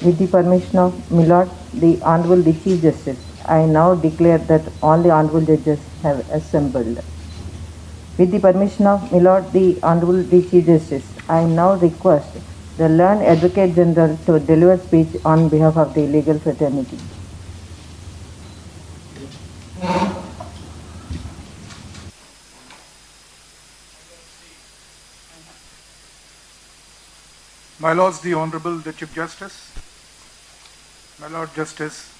With the permission of Milord, the Honorable the Chief Justice, I now declare that all the Honorable Judges have assembled. With the permission of Milord, the Honorable the Chief Justice, I now request the learned Advocate General to deliver speech on behalf of the legal fraternity. My Lords, the Honorable the Chief Justice, my Lord Justice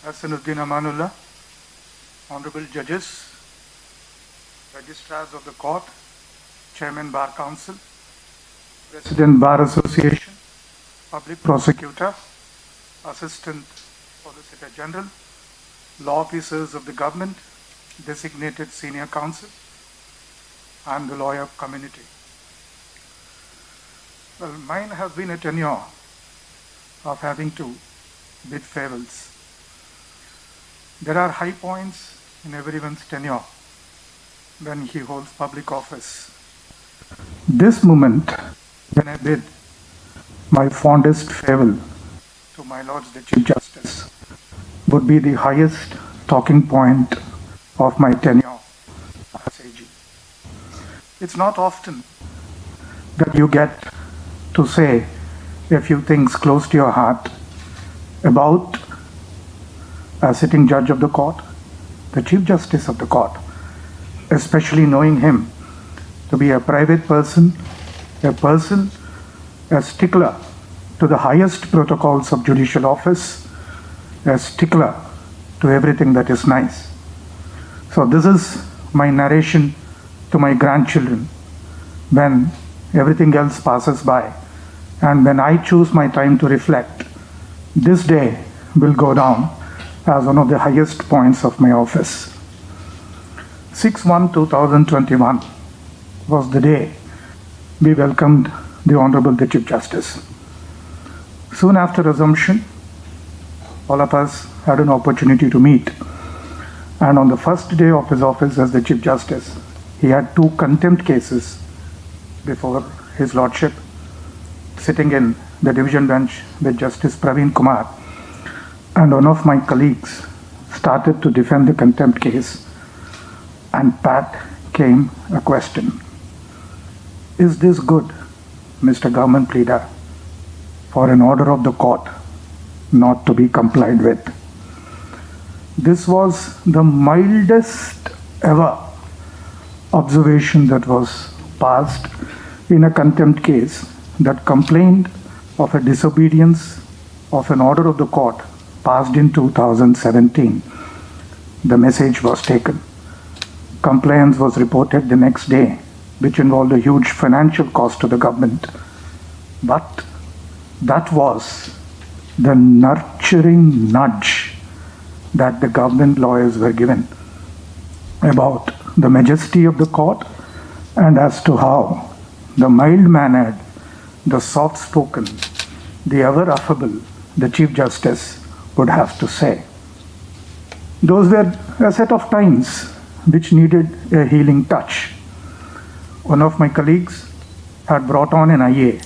Ahsanuddin Amanullah, Honorable Judges, Registrars of the Court, Chairman Bar Council, President Bar Association, Public Prosecutor, Assistant Solicitor General, Law Officers of the Government, Designated Senior Counsel, and the lawyer community. Well, mine has been a tenure of having to bid farewells. There are high points in everyone's tenure when he holds public office. This moment, when I bid my fondest farewell to my Lords the Chief Justice, would be the highest talking point of my tenure as AG. It's not often that you get to say a few things close to your heart about a sitting judge of the court, the Chief Justice of the court, especially knowing him to be a private person, a stickler to the highest protocols of judicial office, a stickler to everything that is nice. So this is my narration to my grandchildren when everything else passes by. And when I choose my time to reflect, this day will go down as one of the highest points of my office. 6/1/2021 was the day we welcomed the Honorable the Chief Justice. Soon after assumption, all of us had an opportunity to meet. And on the first day of his office as the Chief Justice, he had 2 contempt cases before his Lordship, sitting in the division bench with Justice Praveen Kumar, and one of my colleagues started to defend the contempt case, and pat came a question. Is this good, Mr. Government Leader, for an order of the court not to be complied with? This was the mildest ever observation that was passed in a contempt case that complained of a disobedience of an order of the court passed in 2017. The message was taken. Compliance was reported the next day, which involved a huge financial cost to the government. But that was the nurturing nudge that the government lawyers were given about the majesty of the court and as to how the mild-mannered, the soft-spoken, the ever-affable, the Chief Justice would have to say. Those were a set of times which needed a healing touch. One of my colleagues had brought on an IA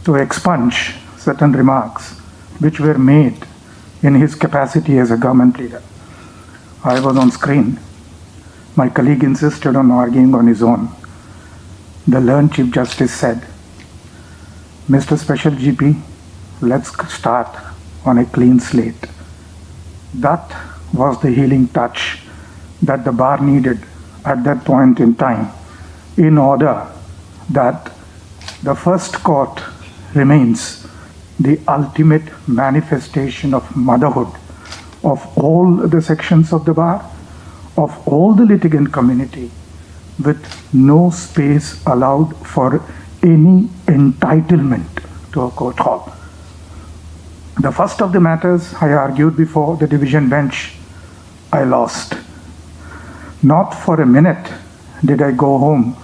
to expunge certain remarks which were made in his capacity as a government leader. I was on screen. My colleague insisted on arguing on his own. The learned Chief Justice said, Mr. Special GP, let's start on a clean slate. That was the healing touch that the bar needed at that point in time, in order that The first court remains the ultimate manifestation of motherhood of all the sections of the bar, of all the litigant community, with no space allowed for any entitlement to a court hall. The first of the matters I argued before the division bench, I lost. Not for a minute did I go home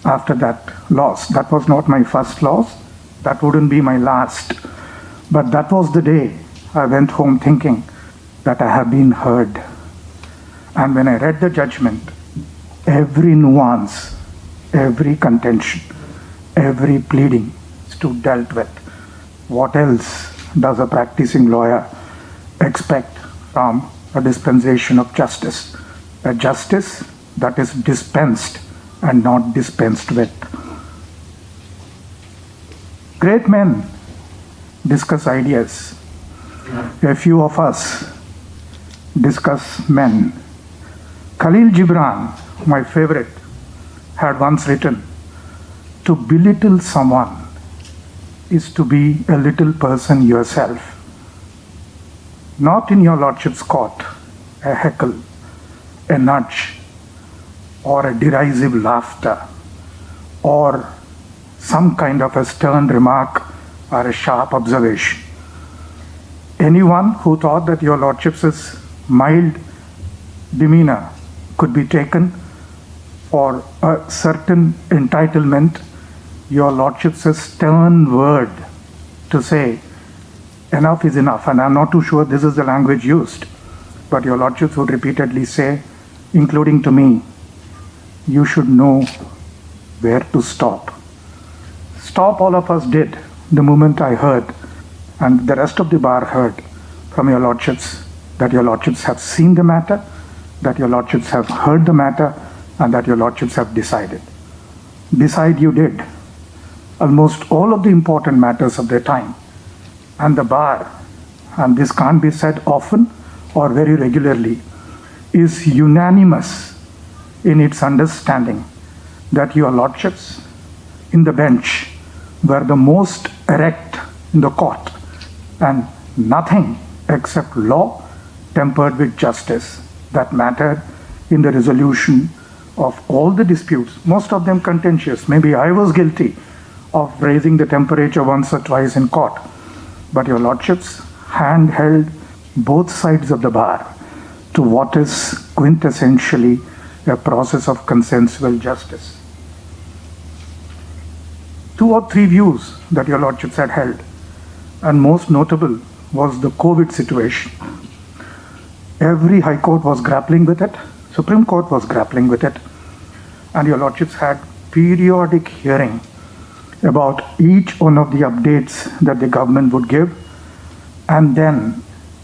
after that loss. That was not my first loss. That wouldn't be my last. But that was the day I went home thinking that I have been heard. And when I read the judgment, every nuance, every contention, every pleading stood dealt with. What else does a practicing lawyer expect from a dispensation of justice? A justice that is dispensed and not dispensed with. Great men discuss ideas. A few of us discuss men. Khalil Gibran, my favorite, had once written, "To belittle someone is to be a little person yourself." Not in your lordship's court, a heckle, a nudge, or a derisive laughter, or some kind of a stern remark or a sharp observation. Anyone who thought that your lordship's mild demeanor could be taken for a certain entitlement, your lordship's stern word to say, enough is enough, and I'm not too sure this is the language used, but your lordships would repeatedly say, including to me, you should know where to stop. Stop all of us did the moment I heard, and the rest of the bar heard from your lordships, that your lordships have seen the matter, that your lordships have heard the matter, and that your lordships have decided. Decide you did almost all of the important matters of their time. And the bar, and this can't be said often or very regularly, is unanimous in its understanding that your lordships in the bench were the most erect in the court, and nothing except law tempered with justice that mattered in the resolution of all the disputes, most of them contentious. Maybe I was guilty of raising the temperature once or twice in court, but your lordships handheld both sides of the bar to what is quintessentially a process of consensual justice. 2 or 3 views that your lordships had held, and most notable was the COVID situation. Every High Court was grappling with it, Supreme Court was grappling with it, and your lordships had periodic hearing about each one of the updates that the government would give, and then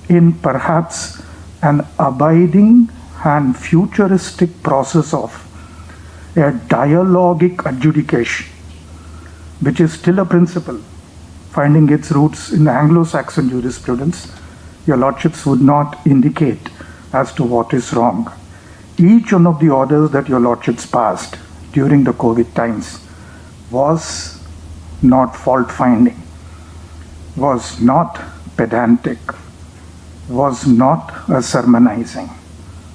in perhaps an abiding and futuristic process of a dialogic adjudication, which is still a principle finding its roots in Anglo-Saxon jurisprudence, your lordships would not indicate as to what is wrong. Each one of the orders that your lordships passed during the COVID times was not fault-finding, was not pedantic, was not a sermonizing.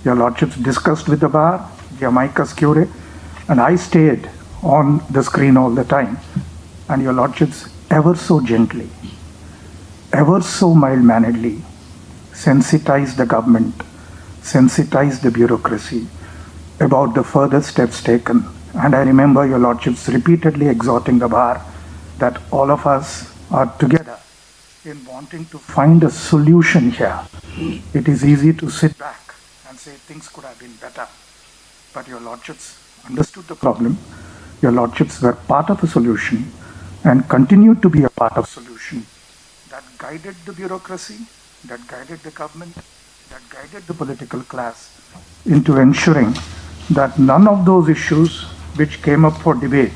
Your lordships discussed with the bar, the amicus curiae, and I stayed on the screen all the time. And your lordships ever so gently, ever so mild-manneredly sensitized the government, sensitized the bureaucracy about the further steps taken. And I remember your lordships repeatedly exhorting the bar that all of us are together in wanting to find a solution here. It is easy to sit back and say things could have been better, but your lordships understood the problem. Your lordships were part of a solution and continued to be a part of solution that guided the bureaucracy, that guided the government, that guided the political class into ensuring that none of those issues which came up for debate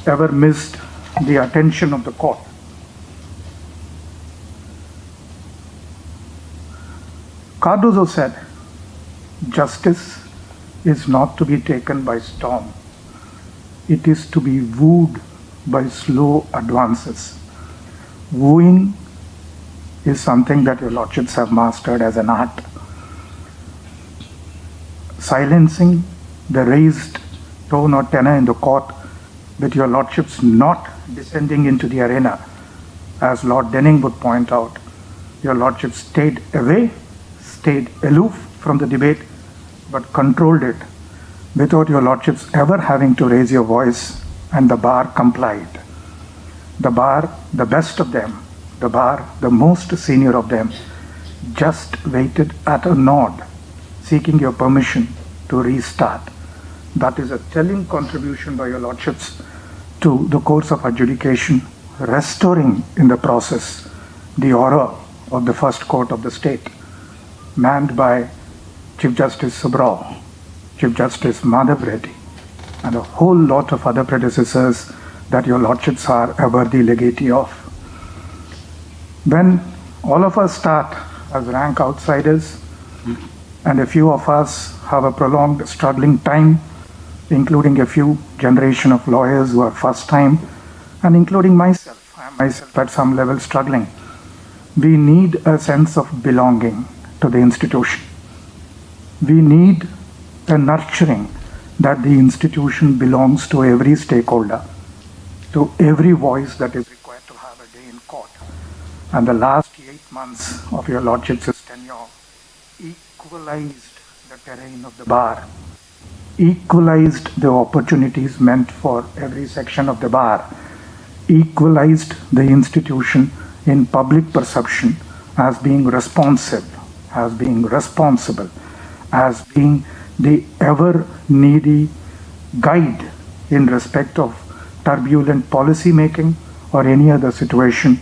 ever missed the attention of the court. Cardozo said, justice is not to be taken by storm. It is to be wooed by slow advances. Wooing is something that your lordships have mastered as an art. Silencing the raised tone or tenor in the court, with your lordships not descending into the arena, as Lord Denning would point out. Your lordships stayed away, stayed aloof from the debate, but controlled it without your lordships ever having to raise your voice, and the bar complied. The bar, the best of them, the bar, the most senior of them, just waited at a nod, seeking your permission to restart. That is a telling contribution by your lordships to the course of adjudication, restoring in the process the aura of the first court of the state, manned by Chief Justice Subrao, Chief Justice Madhav Reddy, and a whole lot of other predecessors that your lordships are a worthy legatee of. When all of us start as rank outsiders, and a few of us have a prolonged struggling time, including a few generation of lawyers who are first time, and including myself, I am myself at some level struggling, we need a sense of belonging to the institution. We need a nurturing that the institution belongs to every stakeholder, to every voice that is required to have a day in court. And the last 8 months of your lordships' tenure equalized the terrain of the bar, equalized the opportunities meant for every section of the bar, equalized the institution in public perception as being responsive, as being responsible, as being the ever needy guide in respect of turbulent policy making or any other situation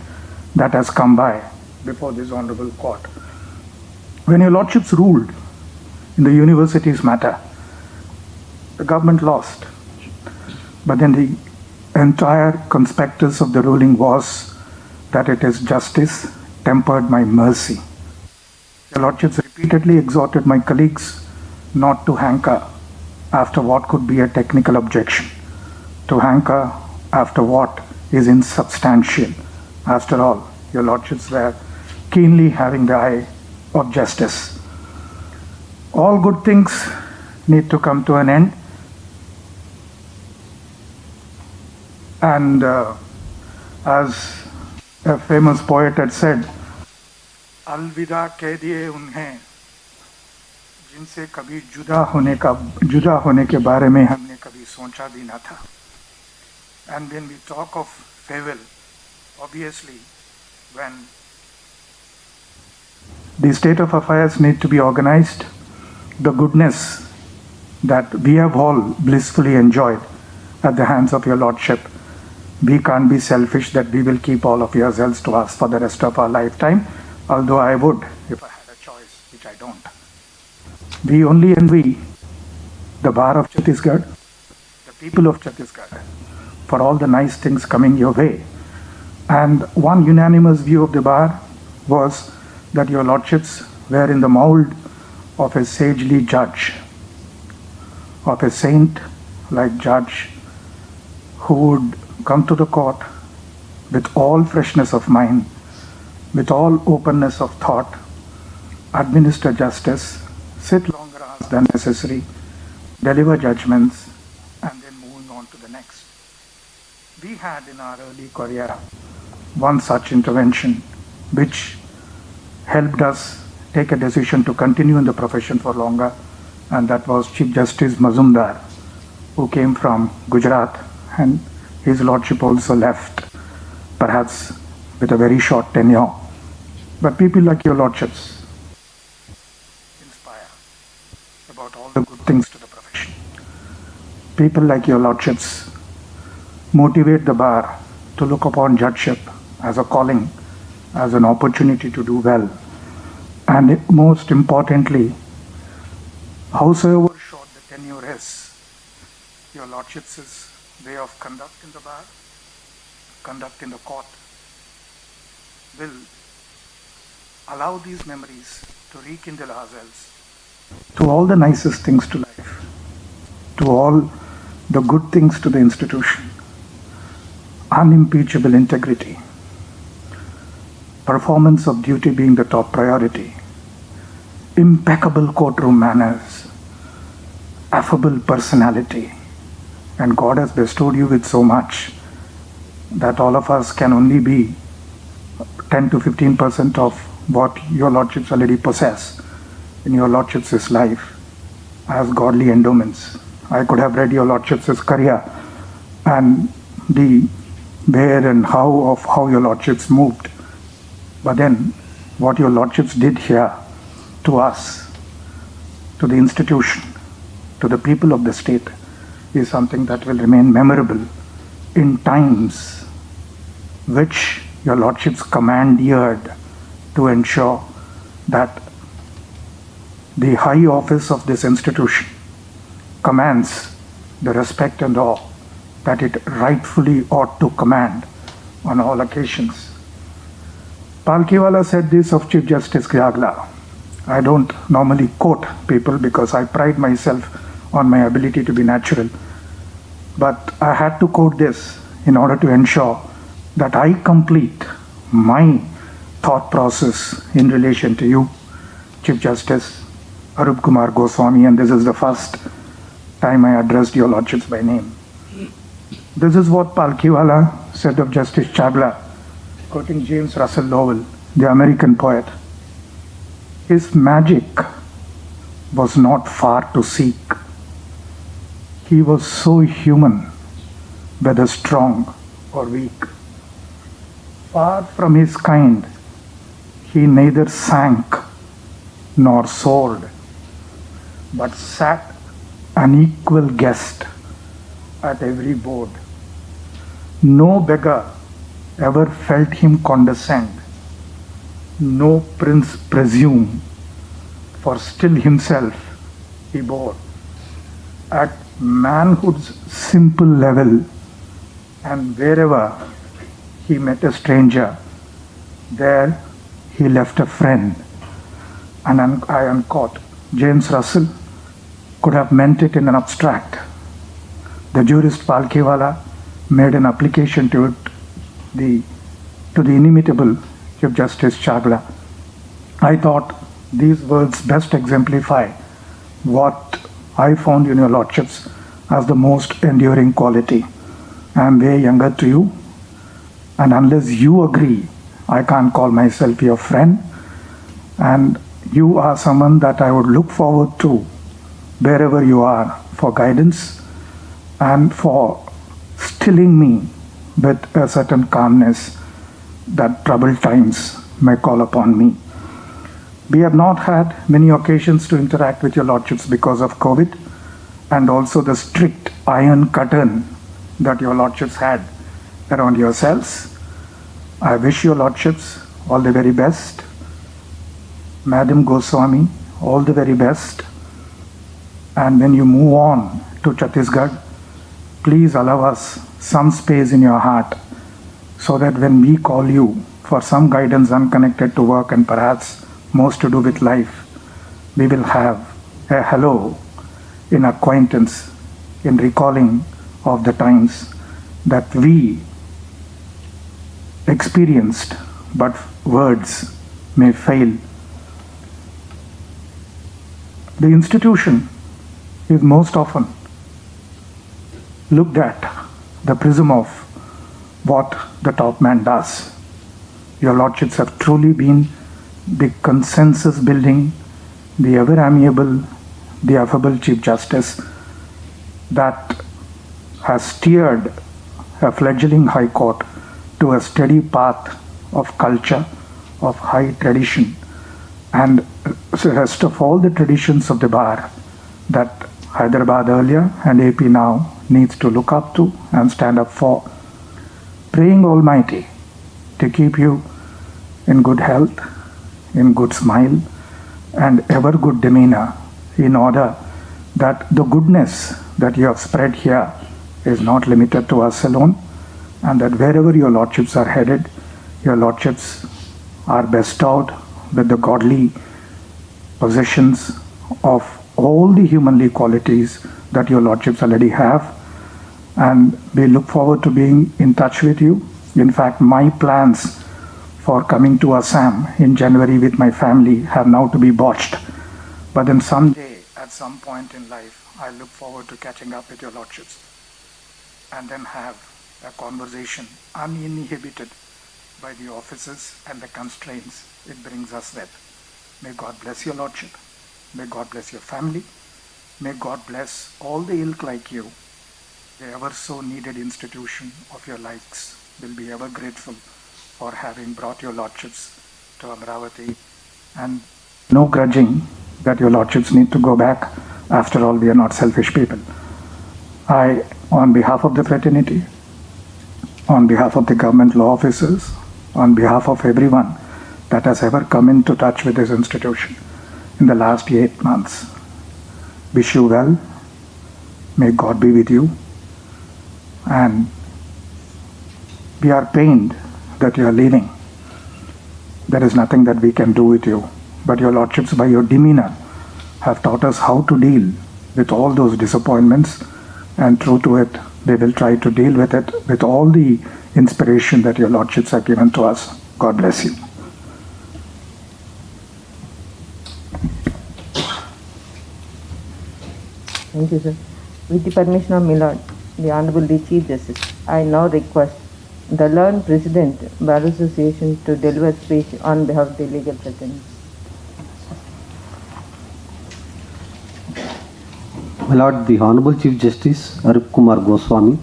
that has come by before this honorable court. When your lordships ruled in the universities matter, the government lost. But then the entire conspectus of the ruling was that it is justice tempered by mercy. Your lordships repeatedly exhorted my colleagues not to hanker after what could be a technical objection, to hanker after what is insubstantial. After all, your lordships were keenly having the eye of justice. All good things need to come to an end. And as a famous poet had said, अलविदा कह दिए उन्हें जिनसे कभी जुदा होने के बारे में हमने कभी सोचा भी ना था. And when we talk of farewell, obviously when the state of affairs need to be organized, the goodness that we have all blissfully enjoyed at the hands of your lordship, we can't be selfish that we will keep all of yourselves to us for the rest of our lifetime, although I would if I had a choice, which I don't. We only envy the bar of Chhattisgarh, the people of Chhattisgarh, for all the nice things coming your way. And one unanimous view of the bar was that your lordships were in the mold of a sagely judge, of a saint-like judge who would come to the court with all freshness of mind, with all openness of thought, administer justice, sit longer hours than necessary, deliver judgments, and then moving on to the next. We had in our early career one such intervention which helped us take a decision to continue in the profession for longer, and that was Chief Justice Mazumdar, who came from Gujarat, and his lordship also left, perhaps with a very short tenure. But people like your lordships inspire about all the good things to the profession. People like your lordships motivate the bar to look upon judgeship as a calling, as an opportunity to do well. And most importantly, howsoever short the tenure is, your lordships' way of conduct in the bar, conduct in the court, will allow these memories to rekindle ourselves to all the nicest things to life, to all the good things to the institution, unimpeachable integrity, performance of duty being the top priority, impeccable courtroom manners, affable personality, and God has bestowed you with so much that all of us can only be 10 to 15% of what your lordships already possess in your lordships' life as godly endowments. I could have read your lordships' career and the where and how of how your lordships moved. But then what your lordships did here to us, to the institution, to the people of the state is something that will remain memorable in times which your lordships commandeered to ensure that the high office of this institution commands the respect and awe that it rightfully ought to command on all occasions. Palkhiwala said this of Chief Justice Gyagla. I don't normally quote people because I pride myself on my ability to be natural. But I had to quote this in order to ensure that I complete my thought process in relation to you, Chief Justice Arup Kumar Goswami, and this is the first time I addressed your lordships by name. This is what Palkhiwala said of Justice Chagla, quoting James Russell Lowell, the American poet. His magic was not far to seek. He was so human, whether strong or weak. Far from his kind, he neither sank nor soared, but sat an equal guest at every board. No beggar ever felt him condescend, no prince presume, for still himself he bore at manhood's simple level, and wherever he met a stranger, there he left a friend. And I unquote. James Russell could have meant it in an abstract. The jurist Palkhiwala made an application to it, to the inimitable Chief Justice Chagla. I thought these words best exemplify what I found in your lordships as the most enduring quality. I am way younger to you, and unless you agree, I can't call myself your friend, and you are someone that I would look forward to wherever you are for guidance and for stilling me with a certain calmness that troubled times may call upon me. We have not had many occasions to interact with your lordships because of COVID and also the strict iron curtain that your lordships had around yourselves. I wish your lordships all the very best. Madam Goswami, all the very best. And when you move on to Chhattisgarh, please allow us some space in your heart so that when we call you for some guidance unconnected to work and perhaps most to do with life, we will have a hello in acquaintance, in recalling of the times that we experienced, but words may fail. The institution is most often looked at the prism of what the top man does. Your lordships have truly been the consensus building, the ever amiable, the affable Chief Justice that has steered a fledgling High Court to a steady path of culture, of high tradition, and the rest of all the traditions of the bar that Hyderabad earlier and AP now needs to look up to and stand up for. Praying Almighty to keep you in good health, in good smile, and ever good demeanor, in order that the goodness that you have spread here is not limited to us alone, and that wherever your lordships are headed, your lordships are bestowed with the godly possessions of all the humanly qualities that your lordships already have, and we look forward to being in touch with you. In fact, my plans for coming to Assam in January with my family have now to be botched. But then someday, at some point in life, I look forward to catching up with your lordships and then have a conversation uninhibited by the offices and the constraints it brings us with. May God bless your lordship. May God bless your family. May God bless all the ilk like you. The ever so needed institution of your likes will be ever grateful for having brought your lordships to Amravati, and no grudging that your lordships need to go back. After all, we are not selfish people. I, on behalf of the fraternity, on behalf of the government law officers, on behalf of everyone that has ever come into touch with this institution in the last 8 months, wish you well. May God be with you. And we are pained that you are leaving. There is nothing that we can do with you. But your lordships, by your demeanor, have taught us how to deal with all those disappointments. And true to it, they will try to deal with it with all the inspiration that your lordships have given to us. God bless you. Thank you, sir. With the permission of my Lord, the Honorable the Chief Justice, I now request the learned President, Bar Association, to deliver speech on behalf of the legal fraternity. My Lord, the Honorable Chief Justice Arup Kumar Goswami,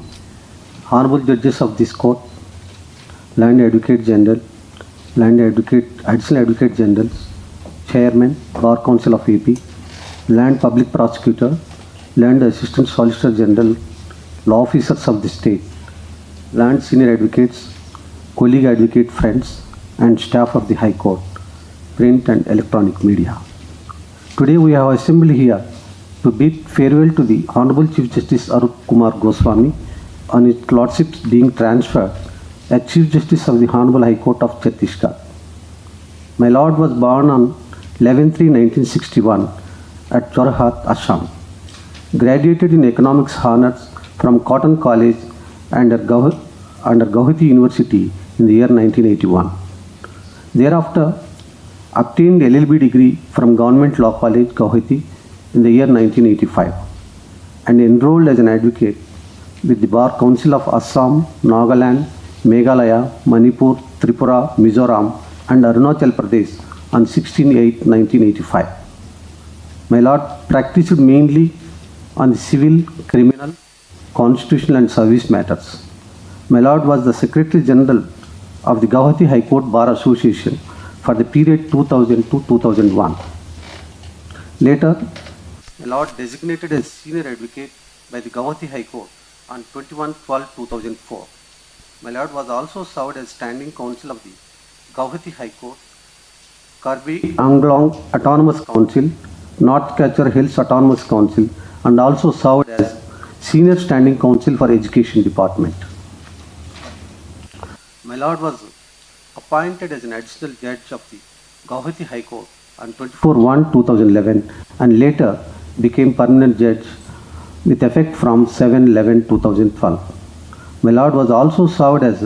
Honorable Judges of this Court, Land Advocate General, Additional Advocate Generals, Chairman, Bar Council of AP, Land Public Prosecutor, Land Assistant Solicitor General, Law Officers of the State, Land Senior Advocates, Colleague Advocate Friends, and staff of the High Court, print and electronic media. Today we have assembled here to bid farewell to the Honorable Chief Justice Arup Kumar Goswami on his lordship's being transferred as Chief Justice of the Honorable High Court of Chhattisgarh. My Lord was born on 11/3/1961 at Jorhat, Assam. Graduated in Economics Honours from Cotton College under Gauhati University in the year 1981. Thereafter, obtained LLB degree from Government Law College, Gauhati in the year 1985 and enrolled as an advocate with the Bar Council of Assam, Nagaland, Meghalaya, Manipur, Tripura, Mizoram and Arunachal Pradesh on 16/8/1985. My Lord practiced mainly on the civil, criminal, constitutional and service matters. My Lord was the Secretary General of the Gauhati High Court Bar Association for the period 2000 to 2001. Later, my Lord designated as Senior Advocate by the Gauhati High Court on 21/12/2004. My Lord was also served as Standing Counsel of the Gauhati High Court, Karbi Anglong Autonomous Council, North Kachar Hills Autonomous Council, and also served as Senior Standing Counsel for Education Department. My Lord was appointed as an additional judge of the Gauhati High Court on 24/1/2011 and later became permanent judge with effect from 7/11/2012. My Lord was also served as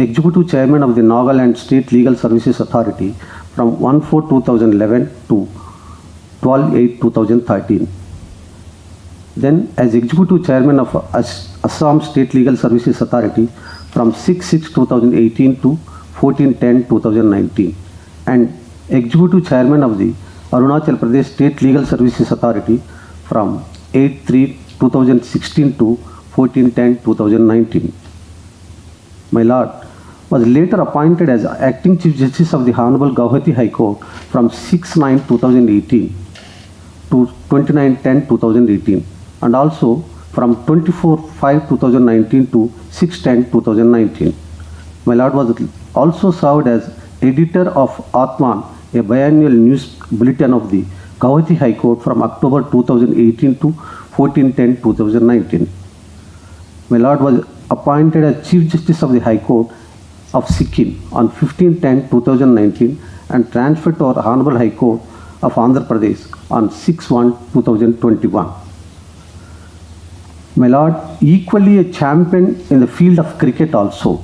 Executive Chairman of the Nagaland State Legal Services Authority from 1/4/2011 to 12/8/2013. Then as Executive Chairman of Assam State Legal Services Authority from 6/6/2018 to 14/10/2019 and Executive Chairman of the Arunachal Pradesh State Legal Services Authority from 8/3/2016 to 14/10/2019. My Lord was later appointed as Acting Chief Justice of the Honorable Gauhati High Court from 6/9/2018 to 29/10/2018 and also from 24/5/2019 to 6/10/2019. My Lord was also served as editor of Atman, a biannual news bulletin of the Gauhati High Court from October 2018 to 14/10/2019. My Lord was appointed as Chief Justice of the High Court of Sikkim on 15/10/2019 and transferred to our Honorable High Court of Andhra Pradesh on 6/1/2021. My Lord, equally a champion in the field of cricket also.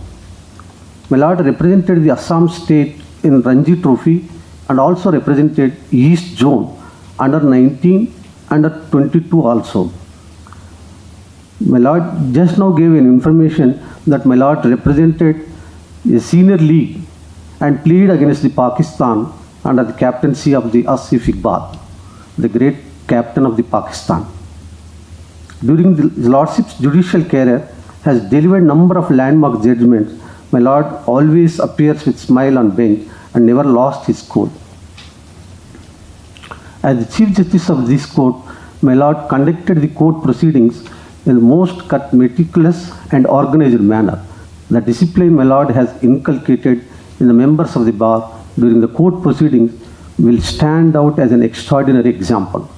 My Lord represented the Assam state in Ranji Trophy and also represented East Zone under 19, under 22 also. My Lord just now gave an information that my Lord represented a senior league and played against the Pakistan under the captaincy of the Asif Iqbal, the great captain of the Pakistan. During his Lordship's judicial career, has delivered number of landmark judgments. My Lord always appears with smile on bench and never lost his cool. As the Chief Justice of this court, my Lord conducted the court proceedings in the most meticulous and organized manner. The discipline my Lord has inculcated in the members of the bar during the court proceedings will stand out as an extraordinary example.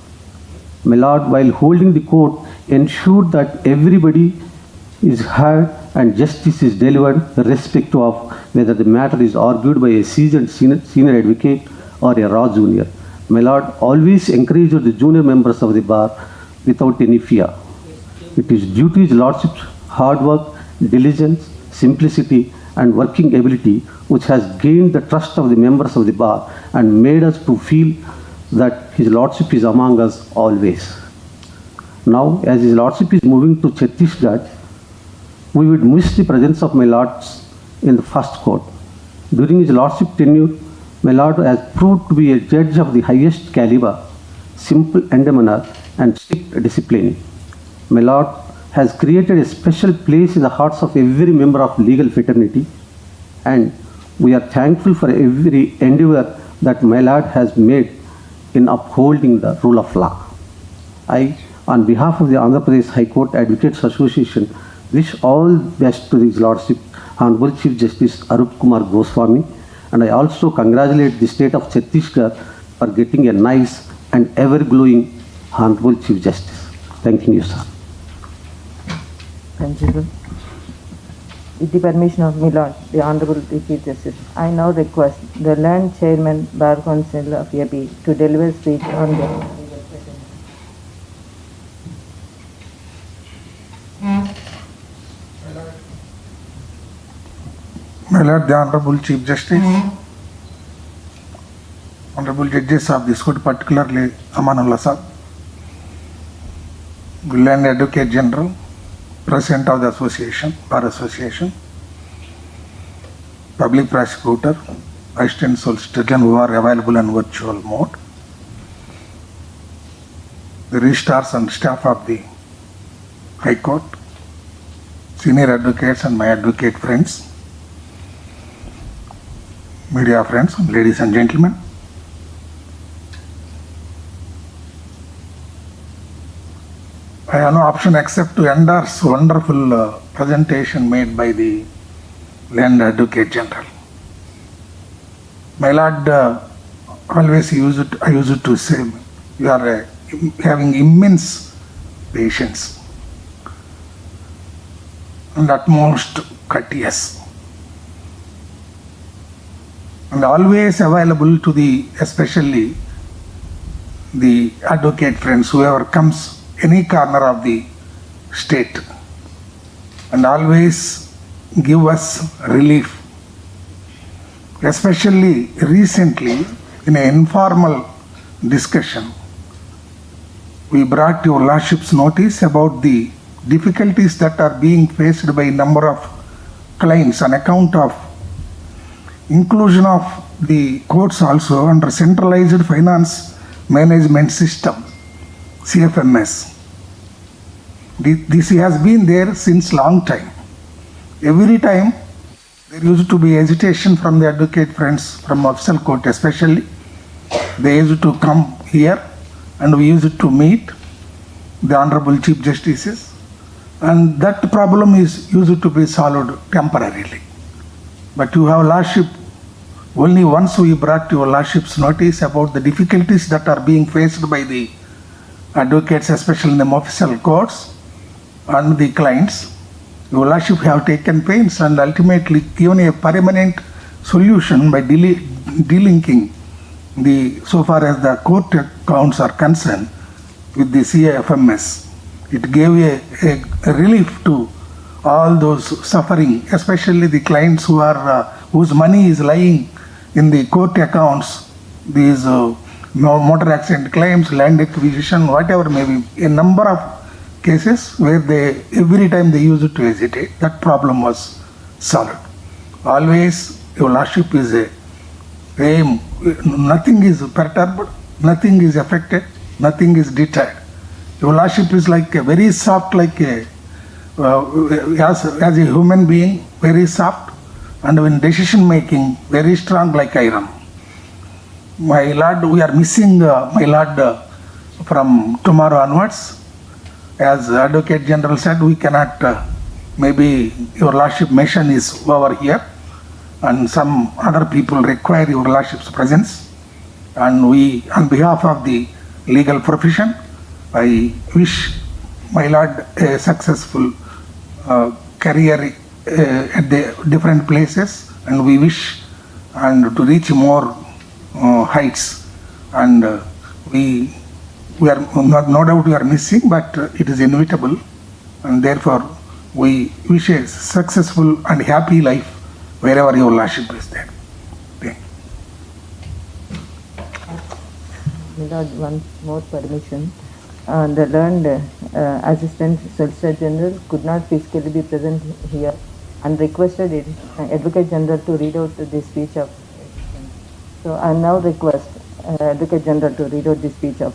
My Lord, while holding the court, ensured that everybody is heard and justice is delivered irrespective of whether the matter is argued by a seasoned senior advocate or a raw junior. My Lord always encouraged the junior members of the bar without any fear. It is due to his Lordship's hard work, diligence, simplicity and working ability which has gained the trust of the members of the bar and made us to feel that his Lordship is among us always. Now, as his Lordship is moving to Chhattisgarh, we would miss the presence of my Lords in the first court. During his Lordship tenure, my Lord has proved to be a judge of the highest caliber, simple endeavor and strict discipline. My Lord has created a special place in the hearts of every member of legal fraternity, and we are thankful for every endeavor that my Lord has made in upholding the rule of law. I, on behalf of the Andhra Pradesh High Court Advocates Association, wish all best to His Lordship, Honorable Chief Justice Arup Kumar Goswami, and I also congratulate the state of Chhattisgarh for getting a nice and ever-glowing Honorable Chief Justice. Thank you, sir. Thank you, sir. With the permission of my Lord, the Honorable Chief Justice, I now request the Learned Chairman, Bar Council of AP, to deliver speech on the My Lord, the Honorable Chief Justice, Honorable Judges of this court, particularly Amanullah Sahib, Learned Advocate General, President of the Association, Bar Association, Public Prosecutor, Assistant Solicitor who are available in virtual mode, the registrars and staff of the High Court, senior advocates and my advocate friends, media friends, ladies and gentlemen. I have no option except to endorse wonderful presentation made by the Learned Advocate General. My Lord, always I used to say, you are having immense patience and utmost courteous, and always available to the, especially the advocate friends, whoever comes any corner of the state, and always give us relief. Especially recently, in an informal discussion, we brought your Lordship's notice about the difficulties that are being faced by a number of clients on account of inclusion of the courts also under centralized finance management system, CFMS. This has been there since long time. Every time there used to be hesitation from the advocate friends from official court especially. They used to come here and we used to meet the Honorable Chief Justices, and that problem is used to be solved temporarily. But you have Lordship, only once we brought your Lordship's notice about the difficulties that are being faced by the advocates, especially in the official courts and the clients. Your Lordship have taken pains and ultimately given a permanent solution by delinking the, so far as the court accounts are concerned, with the CFMS. it gave a relief to all those suffering, especially the clients who are whose money is lying in the court accounts. These motor accident claims, land acquisition, whatever may be, a number of cases where they every time they used to hesitate, that problem was solved. Always your lordship is a aim, nothing is perturbed, nothing is affected, nothing is deterred. Your lordship is like a very soft, like a as a human being, very soft, and when decision making, very strong like iron. My lord, we are missing my lord from tomorrow onwards. As Advocate General said, we cannot, maybe your lordship mission is over here, and some other people require your lordship's presence. And we, on behalf of the legal profession, I wish my lord a successful career at the different places, and we wish and to reach more heights. And we are not, no doubt we are missing, but it is inevitable, and therefore we wish a successful and happy life wherever your lordship is there. Thank you. Without one more permission, the learned Assistant Solicitor General could not physically be present here and requested Advocate General to read out the speech of. So I now request Advocate General to read out the speech of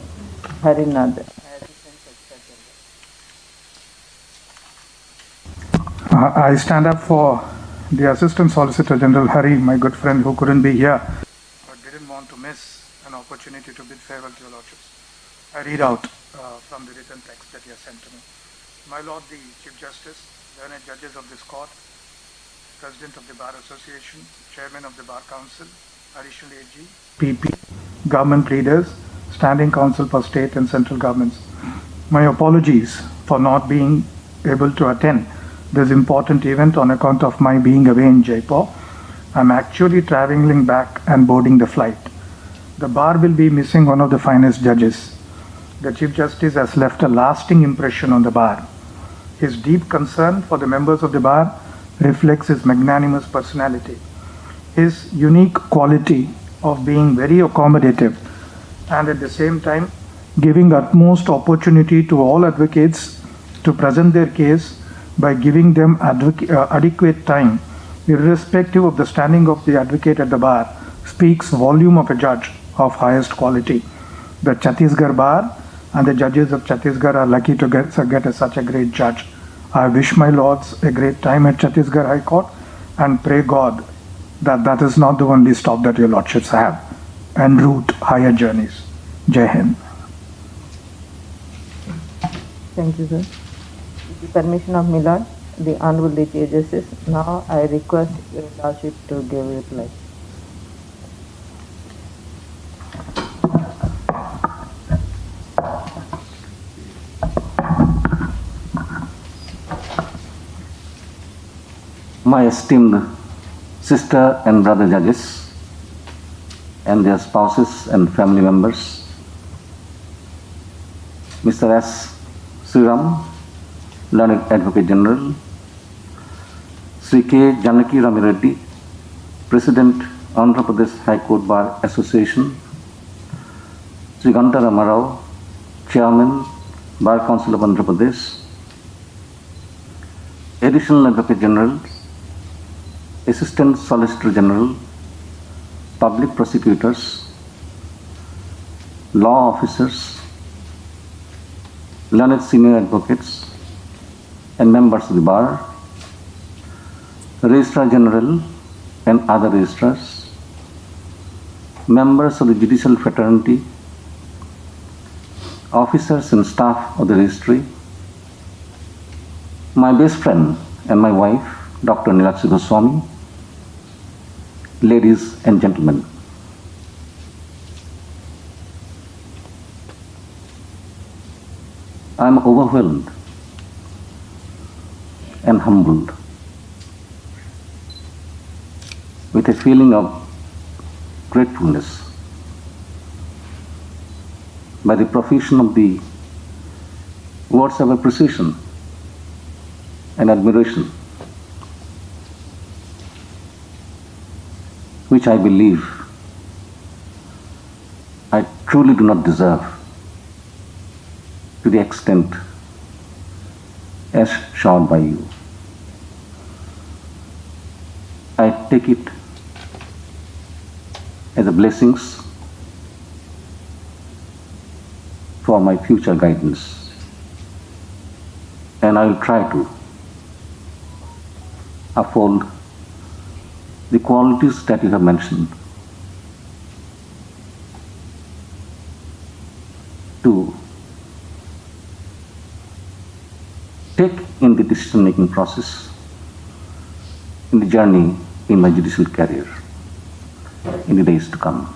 Harinath, Assistant Solicitor General. I stand up for the Assistant Solicitor General Hari, my good friend who couldn't be here, but didn't want to miss an opportunity to bid farewell to your lordships. I read out from the written text that he has sent to me. My Lord the Chief Justice, learned judges of this court, President of the Bar Association, Chairman of the Bar Council, Additional AG, PP, government leaders, Standing Council for State and Central Governments. My apologies for not being able to attend this important event on account of my being away in Jaipur. I'm actually traveling back and boarding the flight. The bar will be missing one of the finest judges. The Chief Justice has left a lasting impression on the bar. His deep concern for the members of the bar reflects his magnanimous personality. His unique quality of being very accommodative and at the same time giving utmost opportunity to all advocates to present their case by giving them adequate time, irrespective of the standing of the advocate at the bar, speaks volume of a judge of highest quality. The Chhattisgarh bar and the judges of Chhattisgarh are lucky to get such a great judge. I wish my lords a great time at Chhattisgarh High Court and pray God that that is not the only stop that your lordships have en route higher journeys. Jai Hind. Thank you, sir. With the permission of my Lord, the Honorable Chief Justice, now I request your lordship to give a reply. My esteemed sister and brother judges and their spouses and family members, Mr. S. Sriram, Learned Advocate General, Sri K. Janaki Ramireddy, President, Andhra Pradesh High Court Bar Association, Sri Ganta Ramarao, Chairman, Bar Council of Andhra Pradesh, Additional Advocate General, Assistant Solicitor General, Public Prosecutors, Law Officers, Learned Senior Advocates, and members of the Bar, Registrar General and other registrars, members of the Judicial Fraternity, officers and staff of the Registry, my best friend and my wife, Dr. Nilakshi Goswami, ladies and gentlemen. I am overwhelmed and humbled with a feeling of gratefulness by the profession of the words of appreciation and admiration, which I believe I truly do not deserve to the extent as shown by you. I take it as a blessings for my future guidance, and I will try to uphold the qualities that you have mentioned to take in the decision-making process in the journey in my judicial career in the days to come.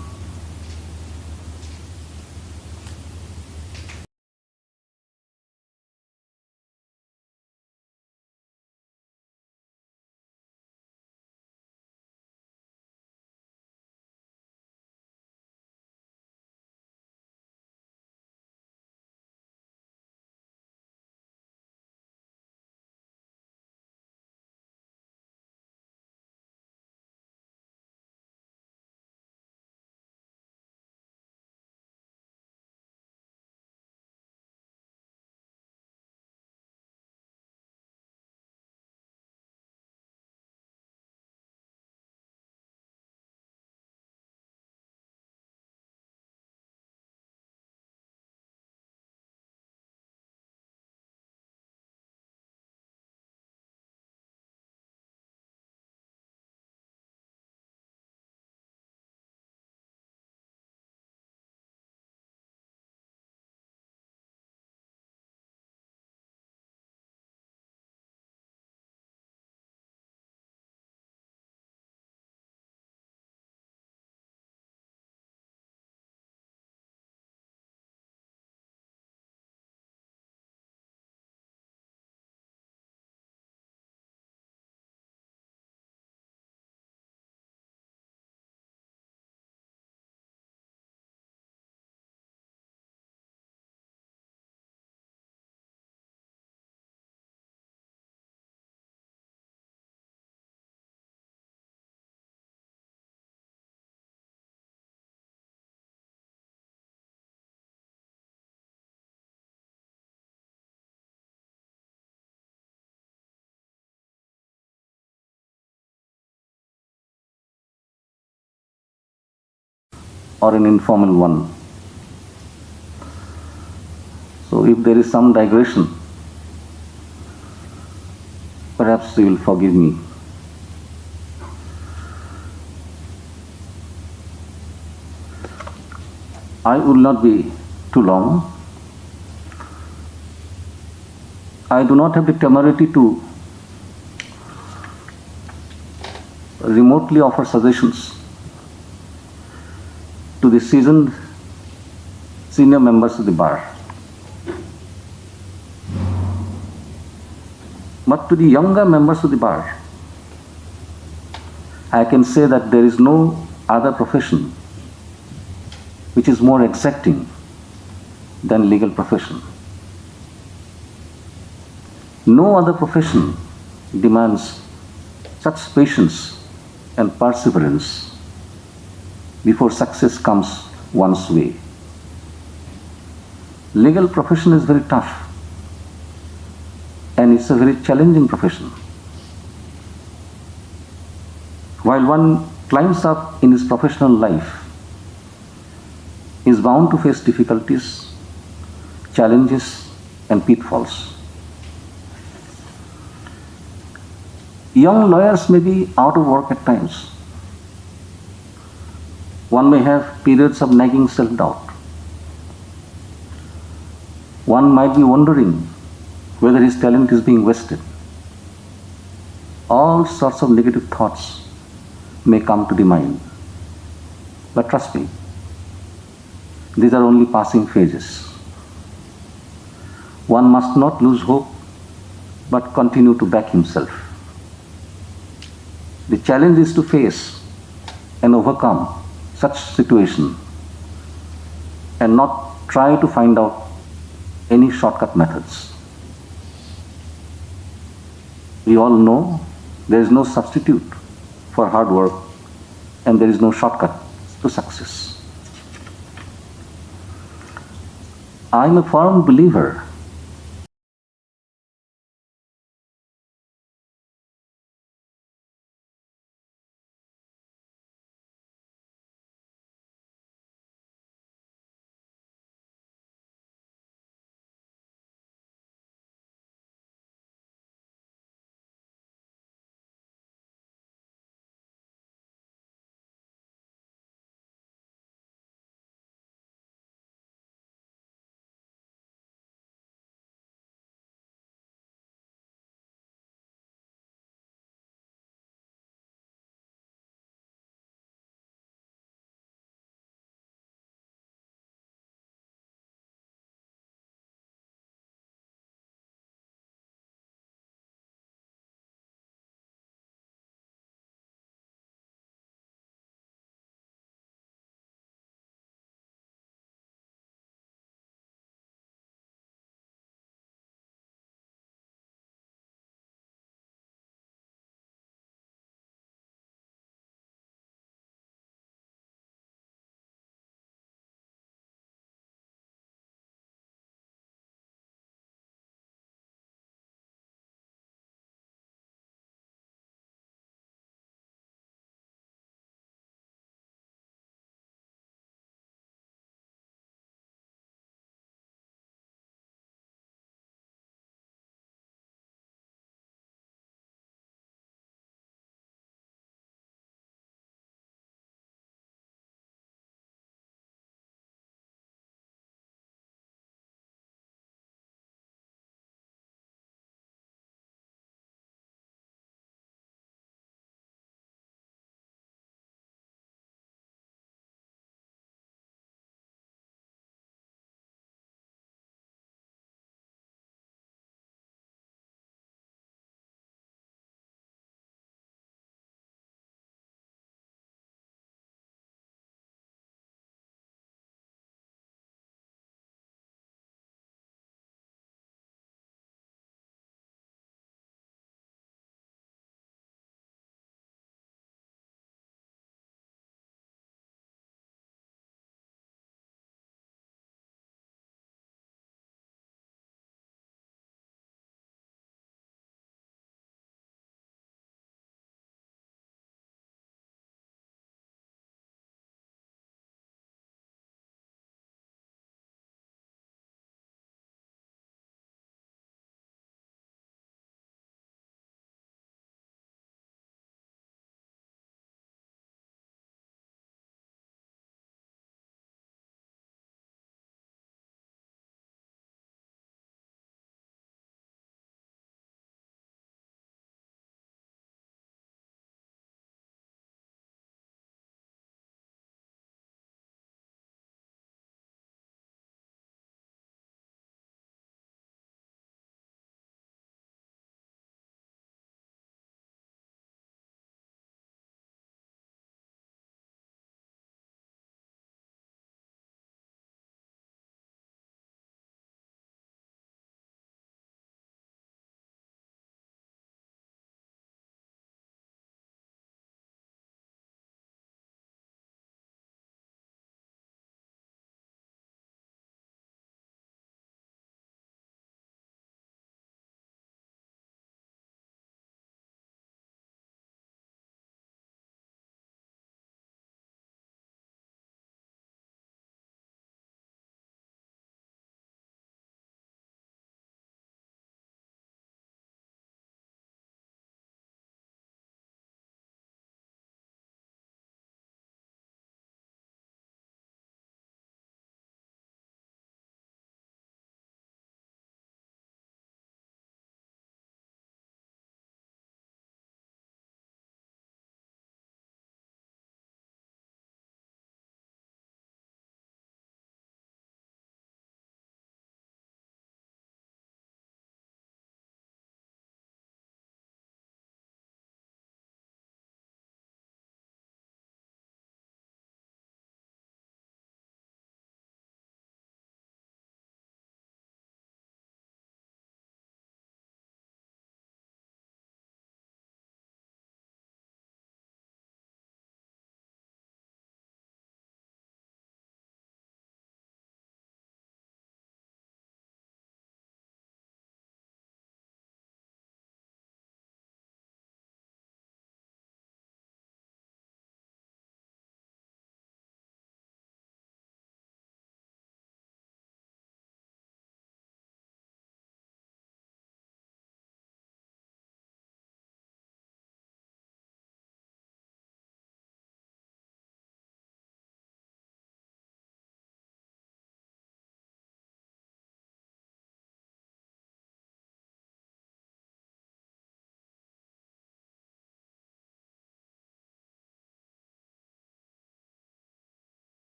Or an informal one. So if there is some digression, perhaps you will forgive me. I will not be too long. I do not have the temerity to remotely offer suggestions to the seasoned senior members of the bar. But to the younger members of the bar, I can say that there is no other profession which is more exacting than legal profession. No other profession demands such patience and perseverance before success comes one's way. Legal profession is very tough, and it's a very challenging profession. While one climbs up in his professional life, he is bound to face difficulties, challenges, and pitfalls. Young lawyers may be out of work at times. One may have periods of nagging self-doubt. One might be wondering whether his talent is being wasted. All sorts of negative thoughts may come to the mind. But trust me, these are only passing phases. One must not lose hope, but continue to back himself. The challenge is to face and overcome such situation and not try to find out any shortcut methods. We all know there is no substitute for hard work and there is no shortcut to success. I am a firm believer